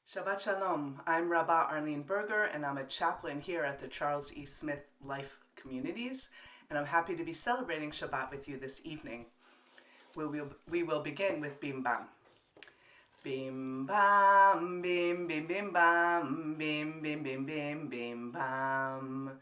Shabbat Shalom. I'm Rabbah Arlene Berger, and I'm a chaplain here at the Charles E. Smith Life Communities, and I'm happy to be celebrating Shabbat with you this evening. We will begin with Bim Bam. Bim Bam, Bim Bim Bim Bam, Bim Bim Bim Bim Bim Bam.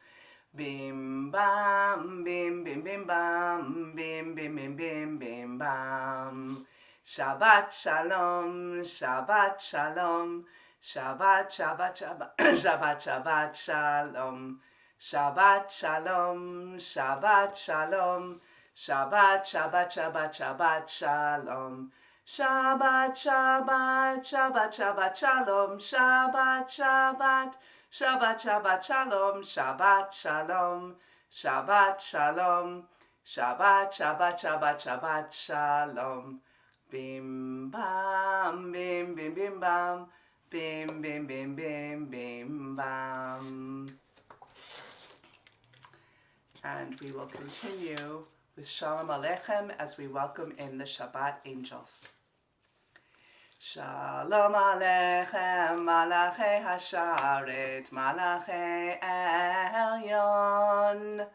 Bim Bam, Bim Bim Bim Bam, Bim Bim Bim Bim Bim Bam. Shabbat Shalom, Shabbat Shalom, Shabbat Shabbat Shabbat Shabbat Shabbat Shalom, Shabbat Shalom, Shabbat Shalom, Shabbat Shabbat Shabbat Shabbat Shalom, Shabbat Shabbat Shabbat Shabbat Shalom, Shabbat Shabbat Shabbat Shabbat Shalom, Shabbat Shalom, Shabbat Shalom, Shabbat Shabbat Shabbat Shabbat Shalom. Bim bam, bim bim bim bam, bim bim bim bim bim bam. And we will continue with Shalom Aleichem as we welcome in the Shabbat angels. Shalom Aleichem, Malachei Hasharet, Malachei Elyon.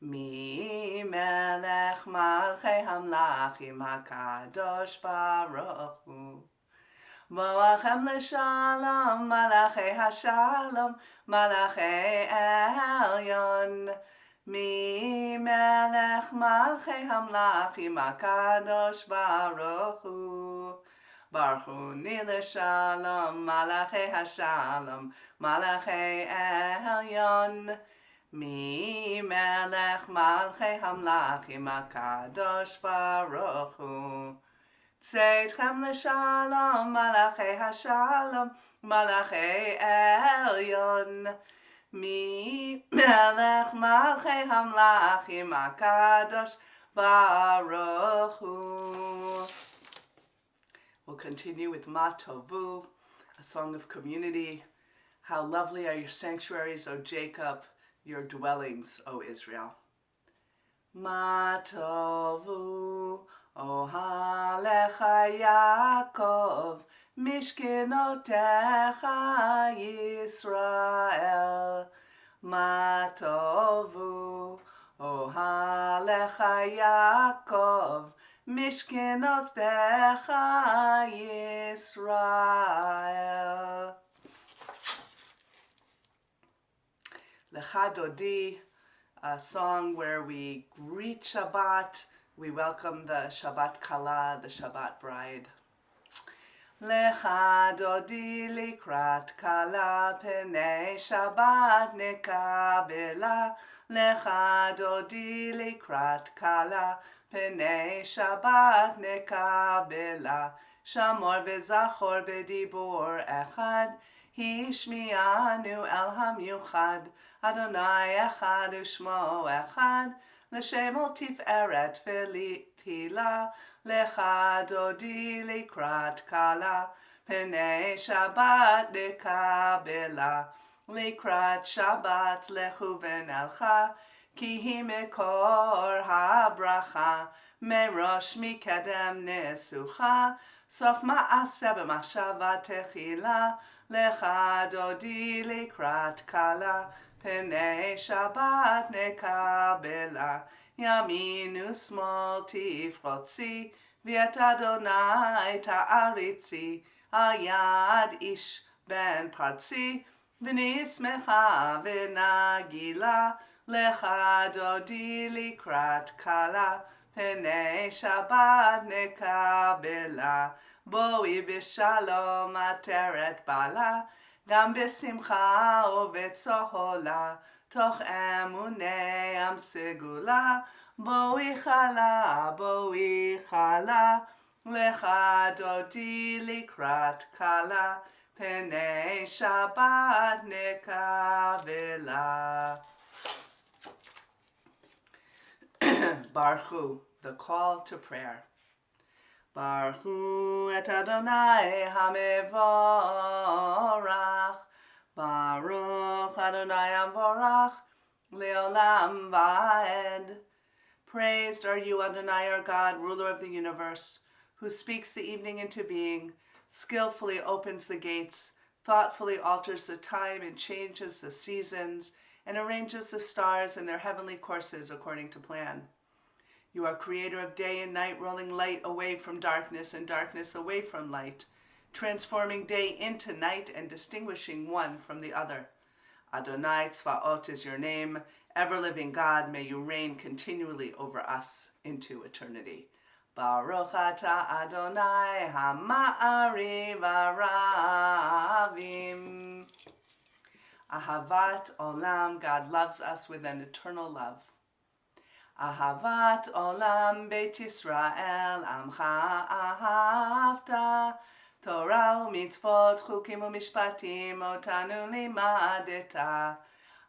Mi melech malchei hamlachim hakadosh baruch hu. Boachem leshalom malachei hashalom malachei elyon. Mi melech malchei hamlachim hakadosh baruch hu. Baruch hu ni leshalom malachei hashalom malachei elyon. Mi melech malchei hamlachim hakadosh baruch hu. Tzeitchem leshalom malachei hashalom malachei elyon. Mi melech malchei hamlachim hakadosh baruch hu. We'll continue with Ma Tovu, a song of community. How lovely are your sanctuaries, O Jacob, your dwellings, O Israel. Ma tovu ohalecha Yaakov, mishkenotecha Yisrael. Ma tovu ohalecha Yaakov, mishkenotecha Yisrael. Lecha Dodi, a song where we greet Shabbat, we welcome the Shabbat Kala, the Shabbat bride. Lecha Dodi likrat Kala penei Shabbat nekabela. Lecha Dodi likrat Kala penei Shabbat nekabela. Shamor v'zachor b'dibur echad, Hishmianu el hamyuchad, Adonai echad u'shmo echad, L'shemo tiferet v'tila, Lecha dodi likrat kala, Penei Shabbat nekabela, Likrat Shabbat lechu v'nelcha, Ki hi mekor habracha, Merosh mikedem nesucha, Sof ma'aseh b'machshava techila, Lecha dodi likrat kala, Penei Shabbat nekabela, Yamin u'smol tifrotzi, V'et Adonai ta'aritzi, Al yad ish ben partzi, V'nismecha v'nagila, Lecha dodi likrat kala, Penei Shabbat nekabela, Boi b'shalom ateret bala, Gam b'simcha u'v'tzohola, Toch emunei am segula, Boi chala, Lecha dodi likrat kala, Penei Shabbat nekabela. Baruch Hu, the call to prayer. Baruch Hu et Adonai hamevorach, Baruch Adonai Amvorach, Leolam Vaed. Praised are you, Adonai, our God, ruler of the universe, who speaks the evening into being, skillfully opens the gates, thoughtfully alters the time and changes the seasons and arranges the stars in their heavenly courses according to plan. You are creator of day and night, rolling light away from darkness and darkness away from light, transforming day into night and distinguishing one from the other. Adonai Tzvaot is your name. Ever-living God, may you reign continually over us into eternity. Baruch atah Adonai Ha'ma'ariv Aravim. Ahavat Olam, God loves us with an eternal love. Ahavat Olam Beit Yisrael Amcha Ahavta. Torah u'mitzvot, chukim u'mishpatim, otanu limadeta.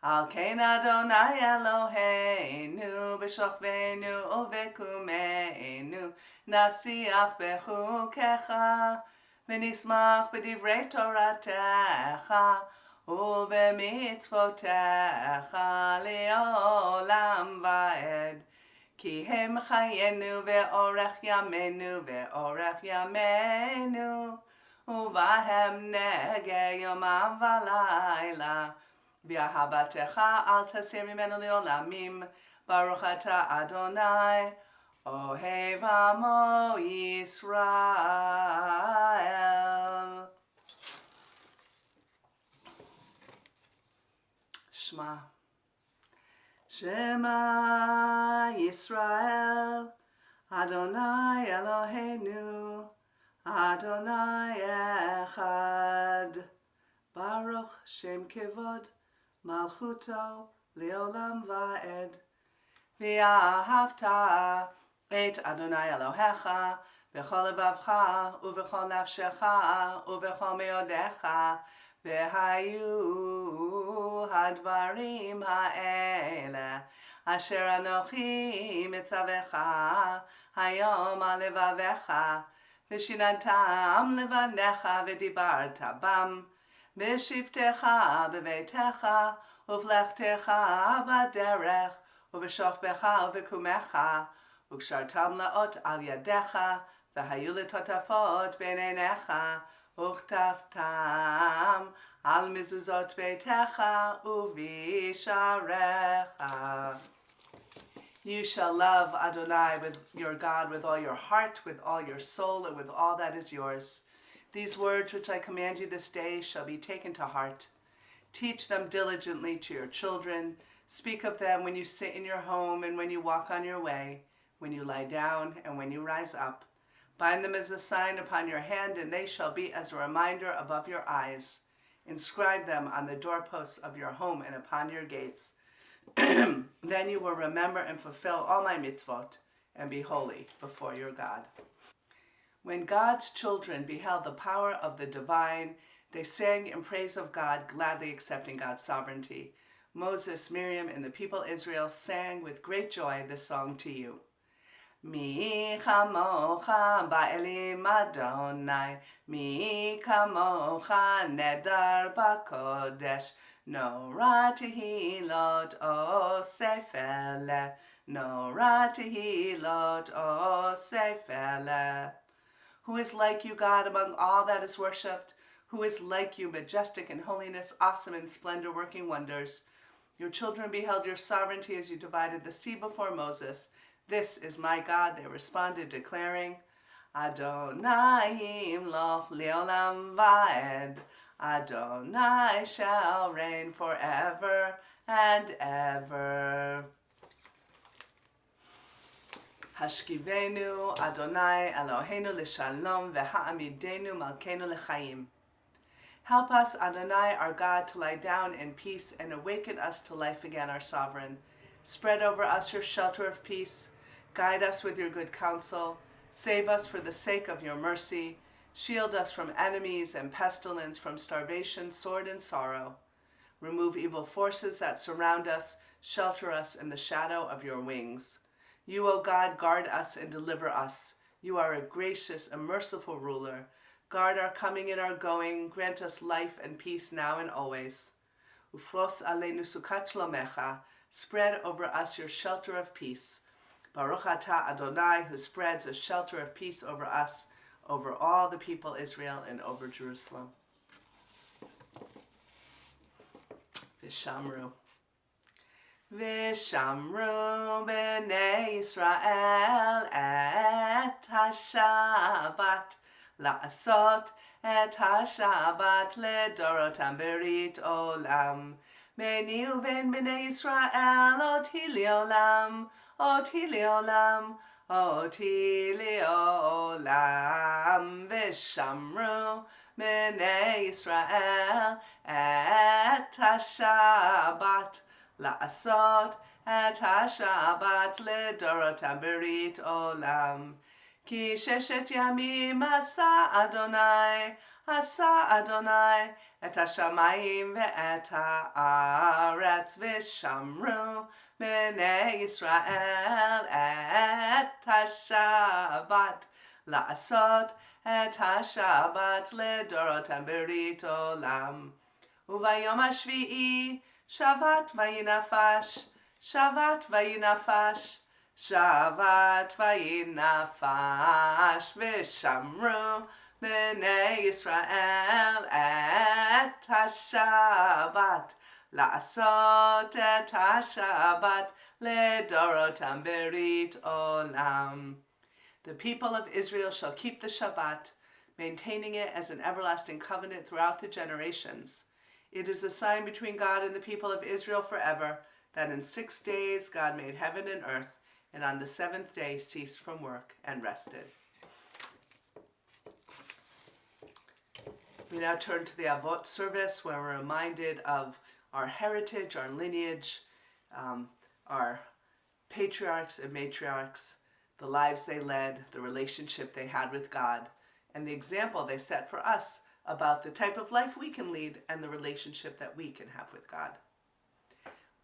Al ken Adonai Eloheinu, b'shochvenu u'vekumeinu, nasiach bechukecha, v'nismach b'divrei toratecha, u'b'mitzvotecha le'olam va'ed. Ki hem chayenu ve'orech yamenu ve'orech yamenu uvahem nege yomam v'layla v'ahabatecha al tasir mimenu le'olamim Baruch atah Adonai ohev amo Yisrael. Shema. Shema Yisrael, Adonai Eloheinu, Adonai Echad. Baruch Shem Kevod, Malchuto, Leolam Va'ed. V'ahavta et Adonai Elohecha, v'chol levavcha, u'v'chol nafshecha, u'v'chol meodecha, V'hayu hadvarim ha'ele asher anochi mitzavecha hayom al levavecha v'shinantam levanecha v'dibarta bam v'shivtecha b'veitecha uvlechtecha v'derech uv'shochbecha uv'kumecha u'kshartam la'ot al yadecha v'hayu letotafot b'neinecha Uchtaftam al mezuzot beitecha uvisharecha. You shall love Adonai, with your God, with all your heart, with all your soul, and with all that is yours. These words which I command you this day shall be taken to heart. Teach them diligently to your children. Speak of them when you sit in your home and when you walk on your way, when you lie down and when you rise up. Bind them as a sign upon your hand, and they shall be as a reminder above your eyes. Inscribe them on the doorposts of your home and upon your gates. Then you will remember and fulfill all my mitzvot, and be holy before your God. When God's children beheld the power of the divine, they sang in praise of God, gladly accepting God's sovereignty. Moses, Miriam, and the people Israel sang with great joy this song to you. Mi chamocha ba'elim Adonai, mi kamocha nedar b'kodesh, Norah tehilot osefele, Norah tehilot osefele. Who is like you, God, among all that is worshipped? Who is like you, majestic in holiness, awesome in splendor, working wonders? Your children beheld your sovereignty as you divided the sea before Moses. This is my God, they responded, declaring, Adonai imloch leolam va'ed. Adonai shall reign forever and ever. Hashkivenu Adonai Eloheinu l'shalom v'ha'amidenu malkeinu l'chaim. Help us, Adonai, our God, to lie down in peace and awaken us to life again, our sovereign. Spread over us your shelter of peace. Guide us with your good counsel. Save us for the sake of your mercy. Shield us from enemies and pestilence, from starvation, sword, and sorrow. Remove evil forces that surround us. Shelter us in the shadow of your wings. You, O God, guard us and deliver us. You are a gracious and merciful ruler. Guard our coming and our going. Grant us life and peace now and always. Ufros aleinu sukat shlomecha. Spread over us your shelter of peace. Baruch atah Adonai, who spreads a shelter of peace over us, over all the people Israel, and over Jerusalem. Vishamru. Vishamru b'nei Yisrael et ha-Shabbat la'asot et ha-Shabbat ledorotam berit olam. Beni uven b'nei Yisrael oti leolam, oti leolam, oti leolam. Vishamru b'nei Yisrael et ha-Shabbat la'asot et ha-Shabbat ledorotam berit olam. Ki sheshet yamim asa Adonai et ha-shamayim ve'et ha'aretz v'shamru b'nei Yisrael et ha-Shabbat la'asot et ha-Shabbat ledorotam berit olam. Uvayom hashvi'i Shavat vayinafash, Shavat vayinafash, Shavat vayinafash, Vishamru b'nei Yisrael et ha-Shabbat la'asot et ha-Shabbat ledorotam berit olam. The people of Israel shall keep the Shabbat, maintaining it as an everlasting covenant throughout the generations. It is a sign between God and the people of Israel forever that in 6 days God made heaven and earth, and on the 7th day ceased from work and rested. We now turn to the Avot service, where we're reminded of our heritage, our lineage, our patriarchs and matriarchs, the lives they led, the relationship they had with God, and the example they set for us about the type of life we can lead and the relationship that we can have with God.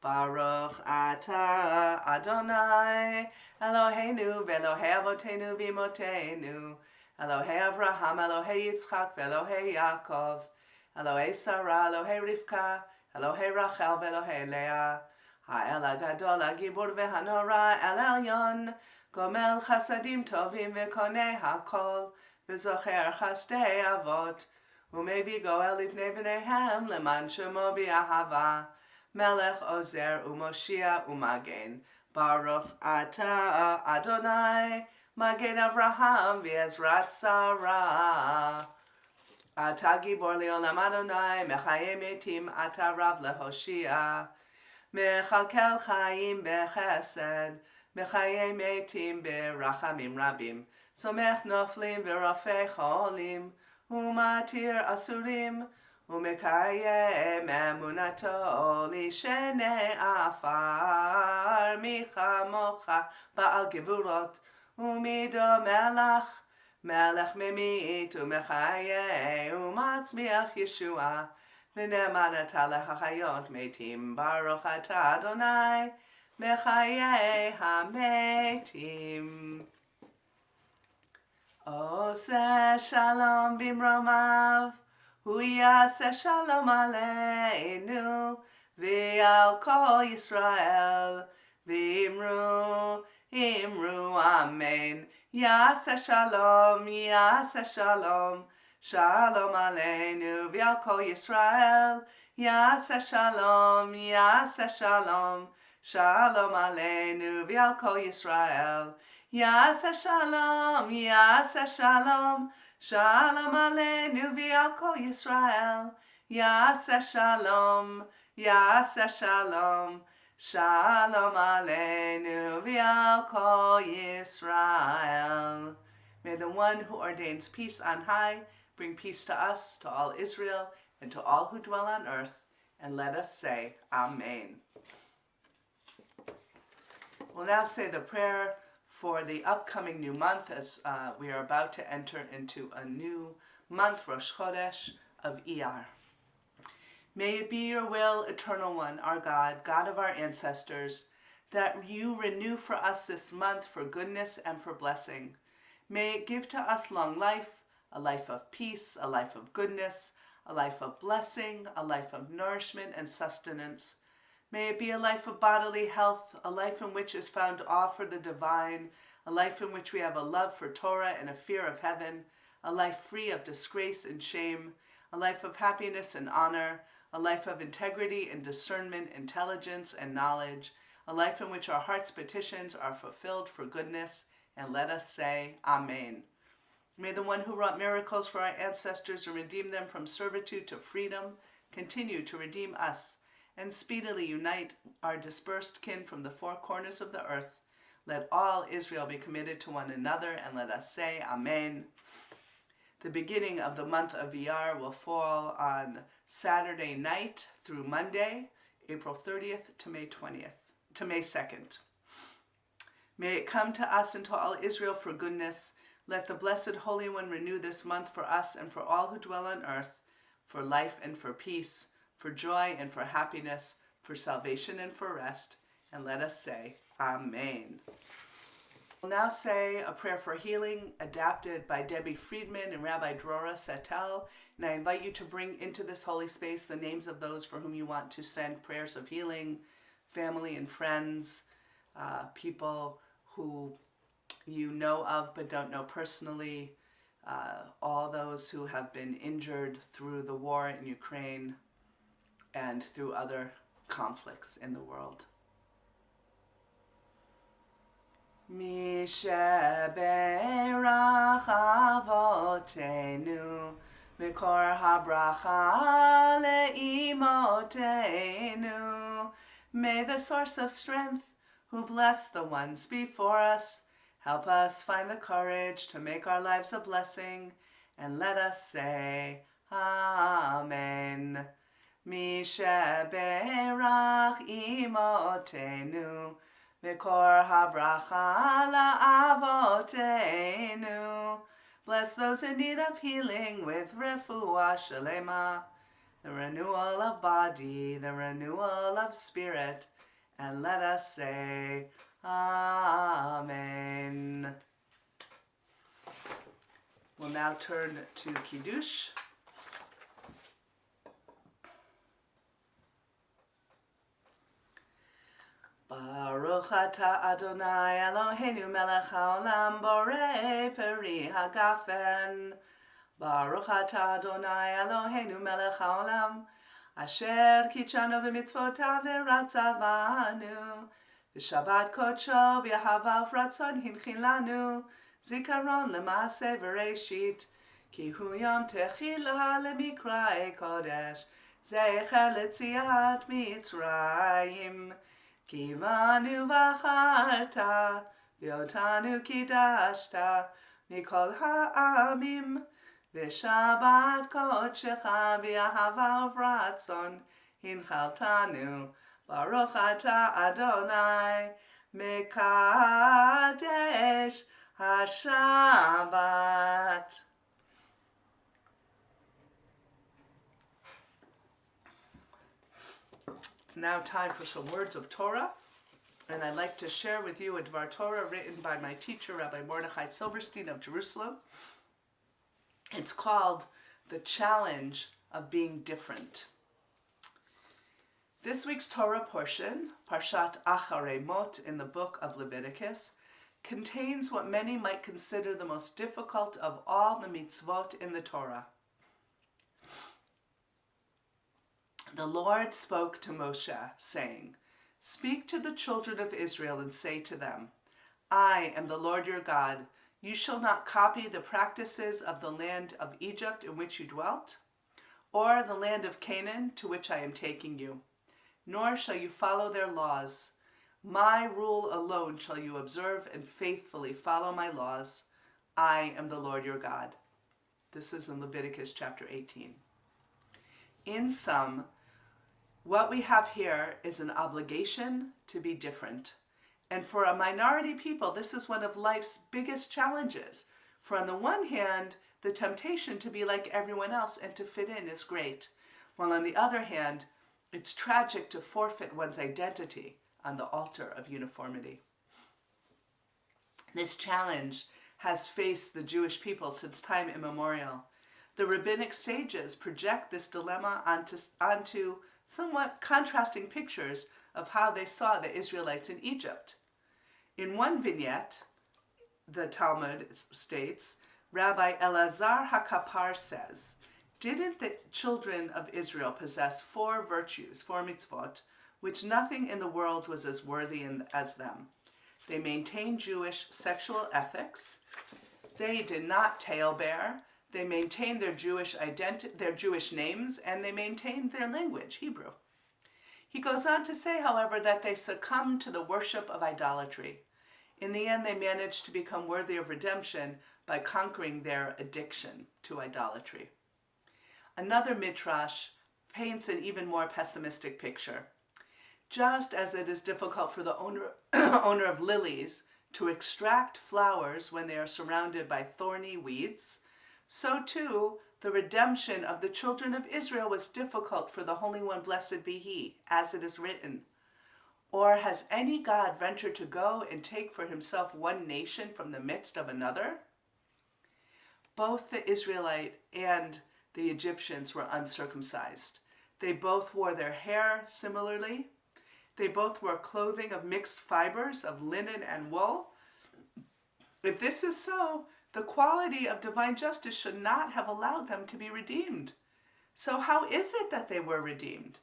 Baruch atah Adonai Eloheinu v'Elohei Avotenu v'Imotenu Elohei Avraham, Elohei Yitzchak v'Elohei Yaakov Elohei Sarah, Elohei Rivka, Elohei Rachel v'Elohei Leah Ha'el HaGadol HaGibur v'Hanora El Elyon Gomel Chasadim Tovim v'Konei HaKol v'Zocher Chasdei Avot Umevi goel livnei v'neihem leman shemo b'ahava melech ozer u'moshia u'magen Baruch atah Adonai magen Avraham v'ezrat Sarah atah gibor leolam Adonai mechayei metim atah rav lehoshia mechalkel chayim bechesed mechayei metim berachamim rabim somech noflim v'rafei cholim Umatir asurim, umekayem emunato lishenei afar michamocha ba'al gevurot, umido melech, melech memit umechayei umatzmiach Yeshua, v'nemanata lechachayot metim baruch atah Adonai, mechayei hametim. Oseh shalom bimromav, hu yaseh shalom aleinu, v'al kol Yisrael, v'imru, imru, amen. Yaseh shalom, shalom aleinu, v'al kol Yisrael, yaseh shalom, shalom aleinu, v'al kol Yisrael. Yaseh shalom, shalom aleinu v'al kol Yisrael. Yaseh shalom, shalom aleinu v'al kol Yisrael. May the one who ordains peace on high bring peace to us, to all Israel, and to all who dwell on earth. And let us say, Amen. We'll now say the prayer for the upcoming new month, as we are about to enter into a new month, Rosh Chodesh of Iyar. May it be your will, Eternal One, our God, God of our ancestors, that you renew for us this month for goodness and for blessing. May it give to us long life, a life of peace, a life of goodness, a life of blessing, a life of nourishment and sustenance. May it be a life of bodily health, a life in which is found awe for the divine, a life in which we have a love for Torah and a fear of heaven, a life free of disgrace and shame, a life of happiness and honor, a life of integrity and discernment, intelligence and knowledge, a life in which our heart's petitions are fulfilled for goodness, and let us say, Amen. May the one who wrought miracles for our ancestors and redeemed them from servitude to freedom continue to redeem us and speedily unite our dispersed kin from the four corners of the earth. Let all Israel be committed to one another, and let us say, Amen. The beginning of the month of Iyar will fall on Saturday night through Monday, April 30th to May 2nd. May it come to us and to all Israel for goodness. Let the Blessed Holy One renew this month for us and for all who dwell on earth, for life and for peace, for joy and for happiness, for salvation and for rest. And let us say, Amen. We'll now say a prayer for healing adapted by Debbie Friedman and Rabbi Drora Setel. And I invite you to bring into this holy space the names of those for whom you want to send prayers of healing, family and friends, people who you know of but don't know personally, all those who have been injured through the war in Ukraine and through other conflicts in the world. Mi sheberach avotenu mikor habracha leimotenu. May the source of strength, who bless the ones before us, help us find the courage to make our lives a blessing, and let us say, Amen. Mi sheberach imotenu, mikor habracha la'avotenu. Bless those in need of healing with refuah shalema, the renewal of body, the renewal of spirit, and let us say, Amen. We'll now turn to Kiddush. Baruch atah Adonai Eloheinu melech haolam borei peri hagafen. Baruch atah Adonai Eloheinu melech haolam asher kitshanu b'mitzvotav v'ratzavanu. V'shabbat kodsho v'yahava ufratzon hinchin lanu zikaron l'maaseh v'reishit ki hu yom techila lemikra'ei kodesh zecher letziat Mitzrayim ki banu v'acharta v'otanu kidashta mikol ha'amim v'shabbat kodshecha v'yahava ufratzon hinchaltanu. Baruch atah Adonai Mekadesh HaShabbat. It's now time for some words of Torah, and I'd like to share with you a Dvar Torah written by my teacher, Rabbi Mordechai Silverstein of Jerusalem. It's called The Challenge of Being Different. This week's Torah portion, Parshat Acharei Mot in the book of Leviticus, contains what many might consider the most difficult of all the mitzvot in the Torah. The Lord spoke to Moshe, saying, "Speak to the children of Israel and say to them, I am the Lord your God. You shall not copy the practices of the land of Egypt in which you dwelt, or the land of Canaan to which I am taking you. Nor shall you follow their laws. My rule alone shall you observe and faithfully follow my laws. I am the Lord your God." This is in Leviticus chapter 18. In sum, what we have here is an obligation to be different. And for a minority people, this is one of life's biggest challenges. For on the one hand, the temptation to be like everyone else and to fit in is great. While on the other hand, it's tragic to forfeit one's identity on the altar of uniformity. This challenge has faced the Jewish people since time immemorial. The rabbinic sages project this dilemma onto somewhat contrasting pictures of how they saw the Israelites in Egypt. In one vignette, the Talmud states, Rabbi Elazar HaKapar says, Didn't the children of Israel possess 4 virtues, 4 mitzvot, which nothing in the world was as worthy as them? They maintained Jewish sexual ethics. They did not talebear. They maintained their Jewish names, and they maintained their language, Hebrew. He goes on to say, however, that they succumbed to the worship of idolatry. In the end, they managed to become worthy of redemption by conquering their addiction to idolatry. Another midrash paints an even more pessimistic picture. Just as it is difficult for the owner of lilies to extract flowers when they are surrounded by thorny weeds, so too the redemption of the children of Israel was difficult for the Holy One, blessed be He, as it is written. Or has any God ventured to go and take for himself one nation from the midst of another? Both the Israelite and the Egyptians were uncircumcised. They both wore their hair similarly. They both wore clothing of mixed fibers of linen and wool. If this is so, the quality of divine justice should not have allowed them to be redeemed. So how is it that they were redeemed?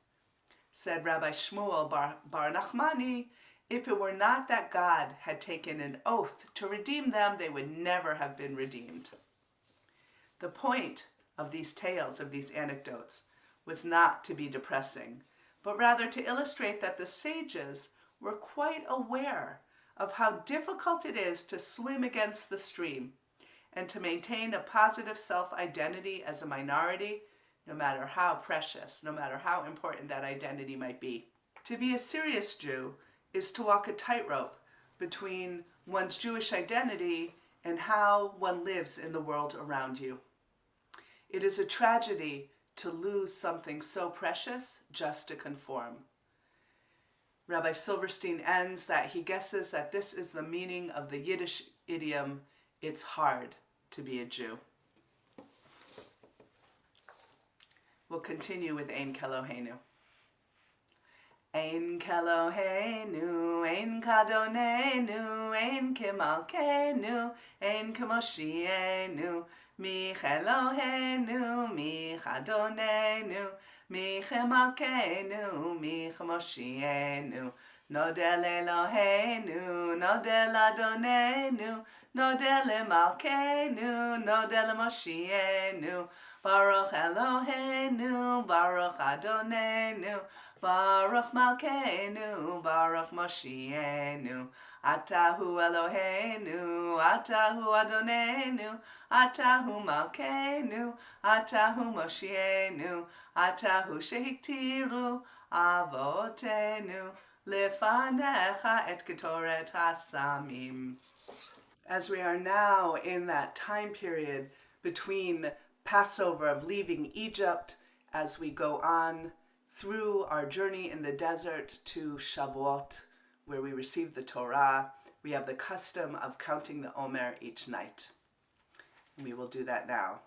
Said Rabbi Shmuel Bar Nachmani, if it were not that God had taken an oath to redeem them, they would never have been redeemed. The point of these tales, of these anecdotes, was not to be depressing, but rather to illustrate that the sages were quite aware of how difficult it is to swim against the stream and to maintain a positive self-identity as a minority, no matter how precious, no matter how important that identity might be. To be a serious Jew is to walk a tightrope between one's Jewish identity and how one lives in the world around you. It is a tragedy to lose something so precious just to conform. Rabbi Silverstein ends that he guesses that this is the meaning of the Yiddish idiom, it's hard to be a Jew. We'll continue with Ein Keloheinu. Ein Keloheinu, Ein Kadonenu, Ein Kemalkenu, Ein Kemoshienu, Mi Eloheinu, Mi Chadonenu, Mi Chemalkenu, Mi Chemoshienu. Nodel Eloheinu, Nodel Adonenu, Nodel Malkenu, Nodel Moshienu. Baruch Eloheinu, Baruch Adonenu, Baruch Malkeinu, Baruch Moshienu. Atahu Eloheinu, Atahu Adonenu, Atahu Malkeinu, Atahu Moshienu, Atahu Shehiktiru Avotenu, Lefanecha et Ketoret Hasamim. As we are now in that time period between Passover, of leaving Egypt, as we go on through our journey in the desert to Shavuot, where we receive the Torah, we have the custom of counting the Omer each night. And we will do that now.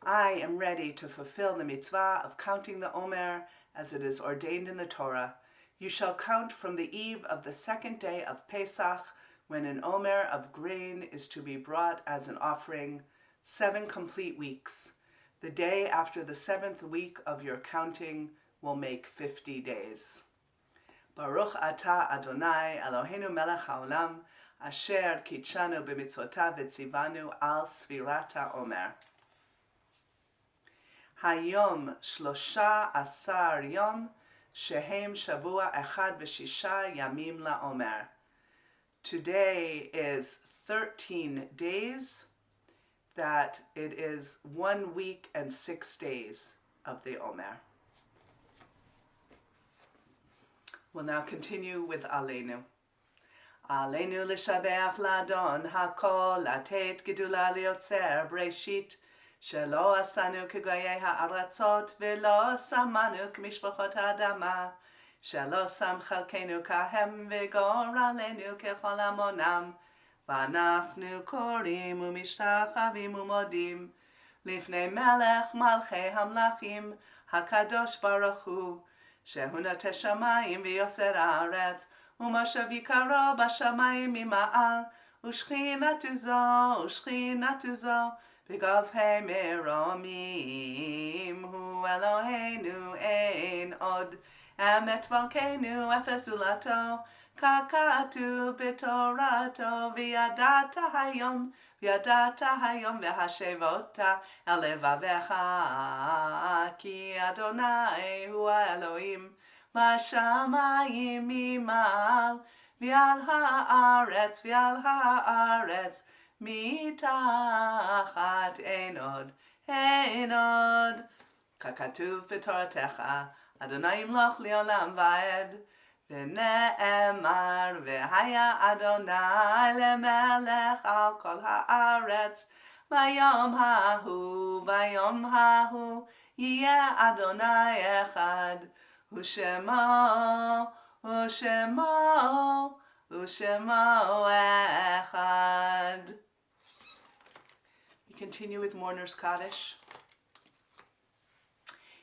I am ready to fulfill the mitzvah of counting the Omer as it is ordained in the Torah. You shall count from the eve of the second day of Pesach, when an Omer of grain is to be brought as an offering, 7 complete weeks. The day after the 7th week of your counting will make 50 days. Baruch atah Adonai Eloheinu melech haolam, asher kitshanu b'mitzvotav v'tzivanu al sfirat ha'omer. Hayom 13 yom, shehem shavua echad v'shisha yamim la'omer. Today is 13 days, that it is 1 week and 6 days of the Omer. We'll now continue with Arlene. Arlene l'shabeach l'Adon hakol, latet gedula liotzer breshit, shelo asanu k'goyei ha'aratzot, velo samanu k'mishpachot ha'adama, shelo sam chalkenu kahem, v'gor alenu k'chol amonam, ואנחנו קוראים ומשתחווים ומודים לפני מלך מלכי המלכים הקדוש ברוך הוא, שהוא נוטה שמיים ויוסר הארץ, ומושב יקרו בשמיים ממעל, ושכינתו זו v'gavhei meromim hu Eloheinu ein od emet malkeinu efes ulato kakatu b'torato v'yadata hayom v'hashevota el levavecha ki Adonai hu Elohim b'shamayim mimal v'al haaretz mitachat ein od kakatuv b'toratecha Adonai yimloch li'olam va'ed v'ne'emar v'haya Adonai lemelech al kol haaretz v'yom hahu yeh Adonai echad u'shemo echad. We continue with Mourner's Kaddish.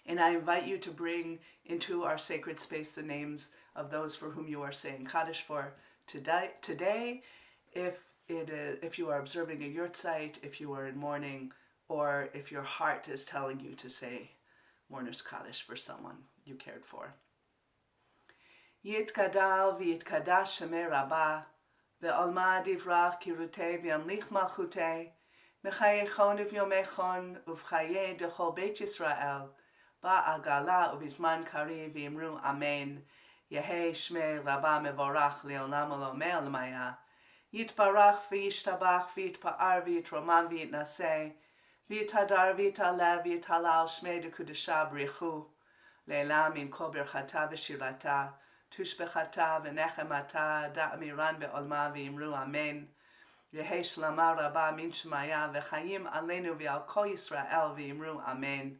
And I invite you to bring into our sacred space the names of those for whom you are saying Kaddish for today. If you are observing a yurtzeit, if you are in mourning, or if your heart is telling you to say Mourner's Kaddish for someone you cared for. Yitkadal v'yitkadash shemei Rabbah ve'olma divrach kirutei v'yamlich malchutei mechayechon uv'yomechon uv'chayei dechol Beit Yisrael ba'agala ubizman kari v'imru amen Yehei shmei Rabbah mevorach le'olam olomei olamaya yitbarach v'yishtabach v'yitpa'ar v'yitromam v'yitnaseh v'yitadar v'yitalev v'yitalal shmei dekudesha b'richu le'elam min kol birchata v'shirata tushbechata v'nechemata da'amiran be'olma v'imru amen Yehei shlama Rabbah min shemaya v'chayim alenu v'al kol Yisrael v'imru amen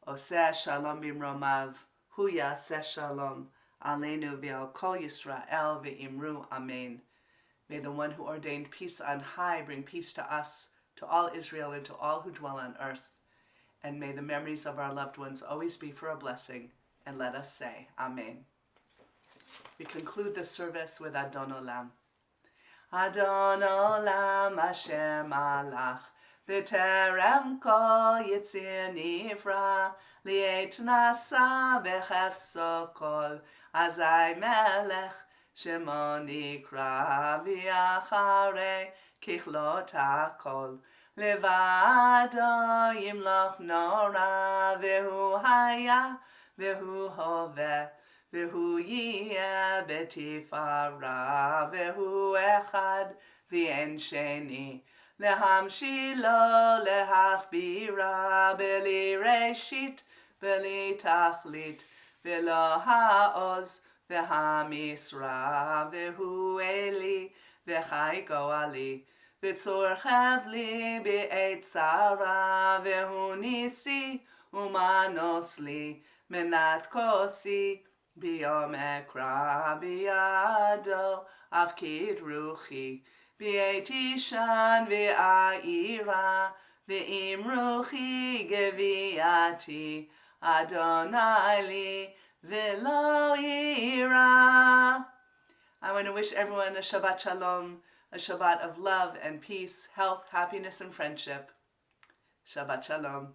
Oseh shalom b'imromav hu yaseh shalom alenu v'al kol Yisrael v'imru amen. May the one who ordained peace on high bring peace to us, to all Israel, and to all who dwell on earth. And may the memories of our loved ones always be for a blessing. And let us say, Amen. We conclude the service with Adon Olam. Adon Olam Hashem Malach B'terem kol yitzir nivra li'et nasa v'chefso kol azai melech shemo nikra v'acharei kichlot hakol levado yimloch nora v'hu haya v'hu hoveh v'hu yiyeh betifara v'hu echad v'en sheni להמשילו להכבירה בלי ראשית בלי תכלית ולא העוז והמשרה והוא אלי וחי גואלי וצור חבלי בעת צרה והוא ניסי ומנוס לי מנת כוסי ביום אקרא בידו אפקיד רוחי בעת ישן ועירה ועם רוחי גביעתי אדוני לי ולא יירא. I want to wish everyone a Shabbat Shalom, a Shabbat of love and peace, health, happiness, and friendship. Shabbat Shalom.